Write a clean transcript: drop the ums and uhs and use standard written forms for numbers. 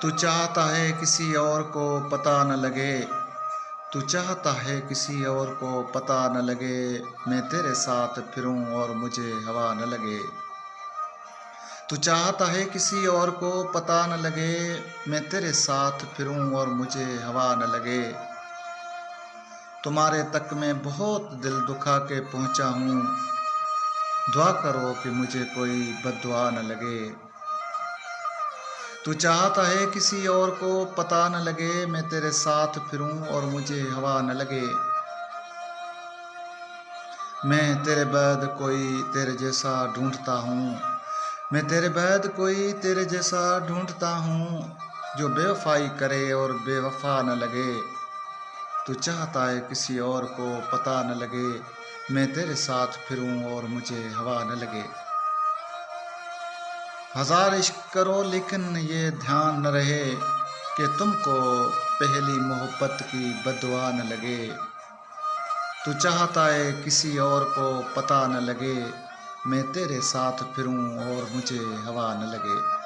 तू चाहता है किसी और को पता न लगे, तू चाहता है किसी और को पता न लगे, मैं तेरे साथ फिरूं और मुझे हवा न लगे। तू चाहता है किसी और को पता न लगे, मैं तेरे साथ फिरूं और मुझे हवा न लगे। तुम्हारे तक मैं बहुत दिल दुखा के पहुंचा हूँ, दुआ करो कि मुझे कोई बद्दुआ न लगे। तू चाहता है किसी और को पता न लगे, मैं तेरे साथ फिरूं और मुझे हवा न लगे। मैं तेरे बाद कोई तेरे जैसा ढूंढता हूँ, मैं तेरे बाद कोई तेरे जैसा ढूंढता हूँ, जो बेवफाई करे और बेवफा न लगे। तू चाहता है किसी और को पता न लगे, मैं तेरे साथ फिरूं और मुझे हवा न लगे। हजार इश्क करो लेकिन ये ध्यान न रहे कि तुमको पहली मोहब्बत की बद्दुआ न लगे। तू चाहता है किसी और को पता न लगे, मैं तेरे साथ फिरूं और मुझे हवा न लगे।